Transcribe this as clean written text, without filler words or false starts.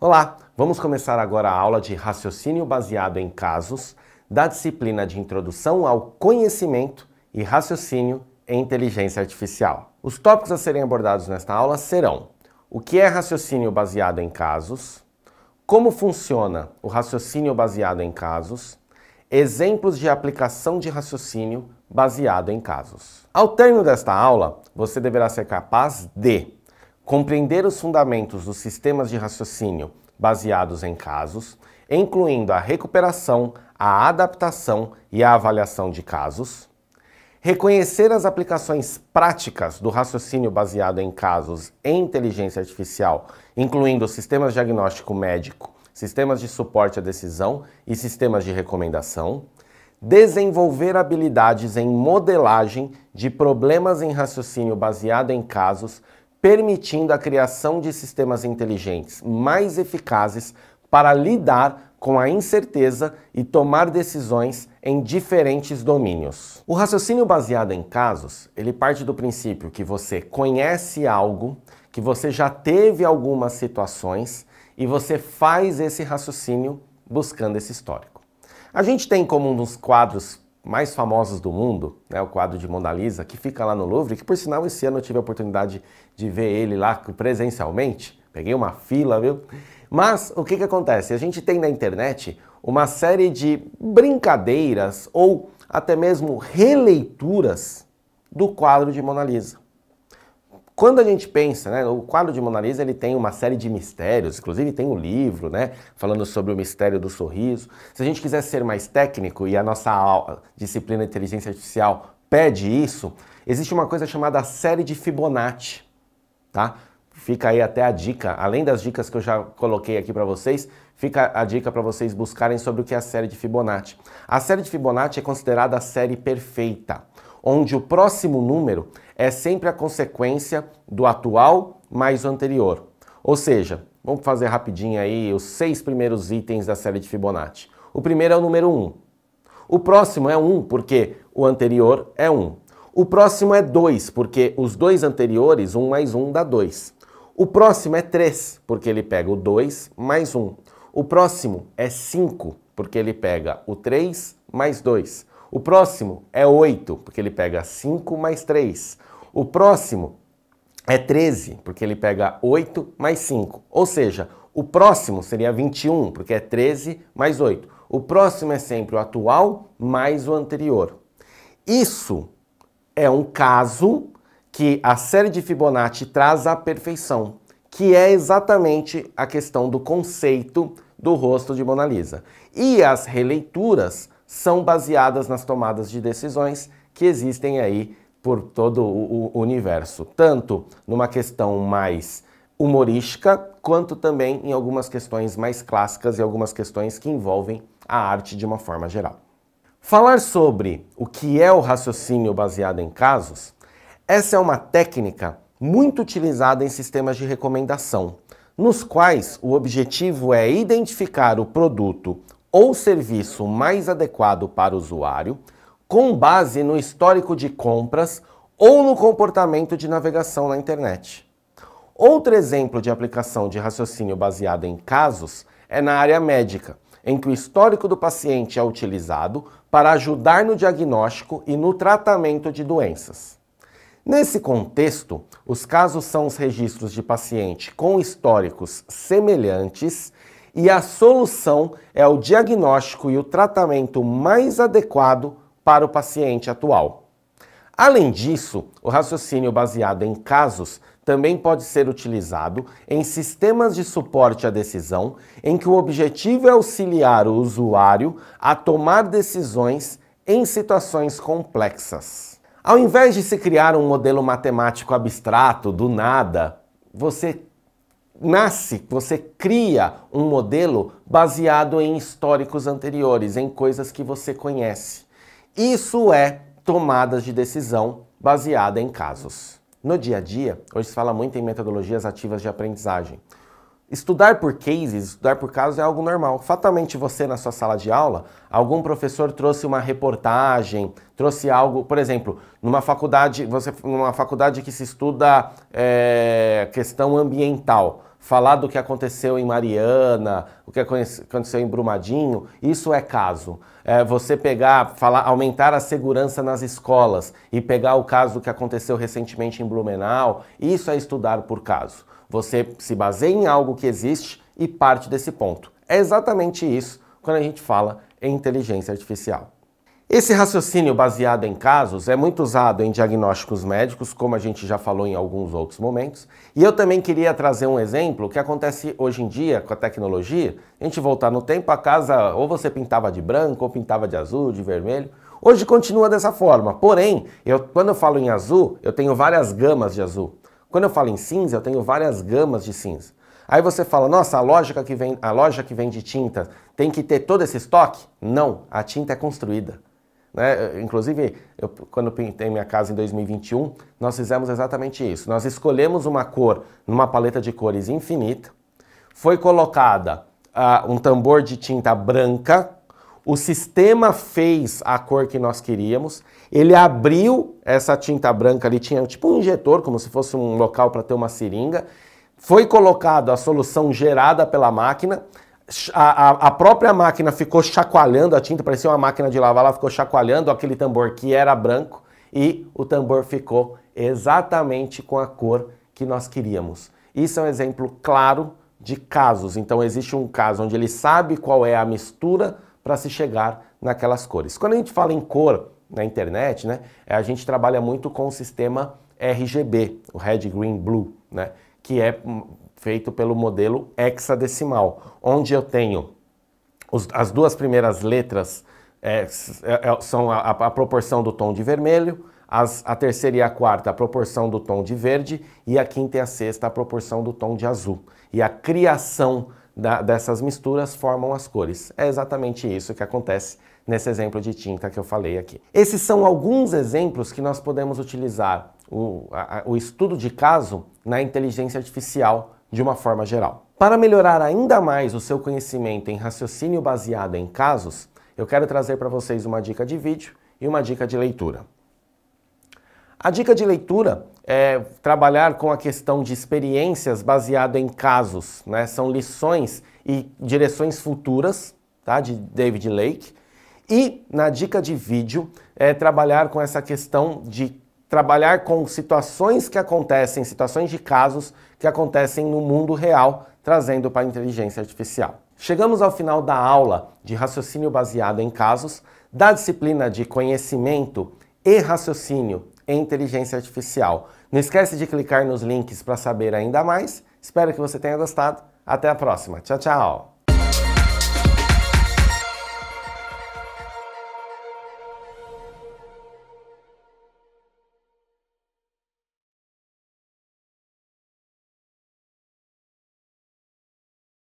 Olá, vamos começar agora a aula de raciocínio baseado em casos da disciplina de Introdução ao Conhecimento e Raciocínio em Inteligência Artificial. Os tópicos a serem abordados nesta aula serão: o que é raciocínio baseado em casos, como funciona o raciocínio baseado em casos, exemplos de aplicação de raciocínio baseado em casos. Ao término desta aula, você deverá ser capaz de compreender os fundamentos dos sistemas de raciocínio baseados em casos, incluindo a recuperação, a adaptação e a avaliação de casos, reconhecer as aplicações práticas do raciocínio baseado em casos em inteligência artificial, incluindo sistemas de diagnóstico médico, sistemas de suporte à decisão e sistemas de recomendação, desenvolver habilidades em modelagem de problemas em raciocínio baseado em casos, permitindo a criação de sistemas inteligentes mais eficazes para lidar com a incerteza e tomar decisões em diferentes domínios. O raciocínio baseado em casos, ele parte do princípio que você conhece algo, que você já teve algumas situações e você faz esse raciocínio buscando esse histórico. A gente tem como um dos quadros mais famosos do mundo, né, o quadro de Mona Lisa, que fica lá no Louvre, que por sinal esse ano eu tive a oportunidade de ver ele lá presencialmente, peguei uma fila, viu? Mas o que acontece? A gente tem na internet uma série de brincadeiras ou até mesmo releituras do quadro de Mona Lisa. Quando a gente pensa, né, o quadro de Mona Lisa ele tem uma série de mistérios, inclusive tem um livro, né, falando sobre o mistério do sorriso. Se a gente quiser ser mais técnico, e a nossa disciplina de inteligência artificial pede isso, existe uma coisa chamada série de Fibonacci, tá? Fica aí até a dica, além das dicas que eu já coloquei aqui para vocês, fica a dica para vocês buscarem sobre o que é a série de Fibonacci. A série de Fibonacci é considerada a série perfeita, onde o próximo número é sempre a consequência do atual mais o anterior. Ou seja, vamos fazer rapidinho aí os 6 primeiros itens da série de Fibonacci. O primeiro é o número 1. O próximo é 1, porque o anterior é 1. O próximo é 2, porque os dois anteriores, 1 mais 1 dá 2. O próximo é 3, porque ele pega o 2 mais 1. O próximo é 5, porque ele pega o 3 mais 2. O próximo é 8, porque ele pega 5 mais 3. O próximo é 13, porque ele pega 8 mais 5. Ou seja, o próximo seria 21, porque é 13 mais 8. O próximo é sempre o atual mais o anterior. Isso é um caso que a série de Fibonacci traz à perfeição, que é exatamente a questão do conceito do rosto de Mona Lisa. E as releituras são baseadas nas tomadas de decisões que existem aí por todo o universo, tanto numa questão mais humorística, quanto também em algumas questões mais clássicas e algumas questões que envolvem a arte de uma forma geral. Falar sobre o que é o raciocínio baseado em casos, essa é uma técnica muito utilizada em sistemas de recomendação, nos quais o objetivo é identificar o produto ou serviço mais adequado para o usuário, com base no histórico de compras ou no comportamento de navegação na internet. Outro exemplo de aplicação de raciocínio baseado em casos é na área médica, em que o histórico do paciente é utilizado para ajudar no diagnóstico e no tratamento de doenças. Nesse contexto, os casos são os registros de paciente com históricos semelhantes e a solução é o diagnóstico e o tratamento mais adequado para o paciente atual. Além disso, o raciocínio baseado em casos também pode ser utilizado em sistemas de suporte à decisão, em que o objetivo é auxiliar o usuário a tomar decisões em situações complexas. Ao invés de se criar um modelo matemático abstrato do nada, você cria um modelo baseado em históricos anteriores, em coisas que você conhece. Isso é tomadas de decisão baseada em casos. No dia a dia, hoje se fala muito em metodologias ativas de aprendizagem. Estudar por cases, estudar por casos é algo normal. Fatalmente você na sua sala de aula, algum professor trouxe uma reportagem, trouxe algo, por exemplo, numa faculdade que se estuda questão ambiental, falar do que aconteceu em Mariana, o que aconteceu em Brumadinho, isso é caso. Você pegar, aumentar a segurança nas escolas e pegar o caso que aconteceu recentemente em Blumenau, isso é estudar por caso. Você se baseia em algo que existe e parte desse ponto. É exatamente isso quando a gente fala em inteligência artificial. Esse raciocínio baseado em casos é muito usado em diagnósticos médicos, como a gente já falou em alguns outros momentos. E eu também queria trazer um exemplo que acontece hoje em dia com a tecnologia. A gente voltar no tempo, a casa ou você pintava de branco, ou pintava de azul, de vermelho. Hoje continua dessa forma, porém, quando eu falo em azul, eu tenho várias gamas de azul. Quando eu falo em cinza, eu tenho várias gamas de cinza. Aí você fala, nossa, a loja que vende tinta tem que ter todo esse estoque? Não, a tinta é construída. Inclusive, quando eu pintei minha casa em 2021, nós fizemos exatamente isso. Nós escolhemos uma cor numa paleta de cores infinita, foi colocada um tambor de tinta branca, o sistema fez a cor que nós queríamos, ele abriu essa tinta branca ali, tinha tipo um injetor, como se fosse um local para ter uma seringa, foi colocado a solução gerada pela máquina, a própria máquina ficou chacoalhando a tinta, parecia uma máquina de lavar, ela ficou chacoalhando aquele tambor que era branco e o tambor ficou exatamente com a cor que nós queríamos. Isso é um exemplo claro de casos. Então existe um caso onde ele sabe qual é a mistura para se chegar naquelas cores. Quando a gente fala em cor na internet, a gente trabalha muito com o sistema RGB, o Red, Green, Blue, que é feito pelo modelo hexadecimal, onde eu tenho as duas primeiras letras são a proporção do tom de vermelho, a terceira e a quarta a proporção do tom de verde e a quinta e a sexta a proporção do tom de azul. E a criação dessas misturas formam as cores. É exatamente isso que acontece nesse exemplo de tinta que eu falei aqui. Esses são alguns exemplos que nós podemos utilizar o estudo de caso na inteligência artificial de uma forma geral. Para melhorar ainda mais o seu conhecimento em raciocínio baseado em casos, eu quero trazer para vocês uma dica de vídeo e uma dica de leitura. A dica de leitura é trabalhar com a questão de experiências baseado em casos, São lições e direções futuras, tá? De David Lake. E na dica de vídeo é trabalhar com essa questão de trabalhar com situações que acontecem, situações de casos que acontecem no mundo real, trazendo para a inteligência artificial. Chegamos ao final da aula de raciocínio baseado em casos, da disciplina de conhecimento e raciocínio em inteligência artificial. Não esquece de clicar nos links para saber ainda mais. Espero que você tenha gostado. Até a próxima. Tchau, tchau!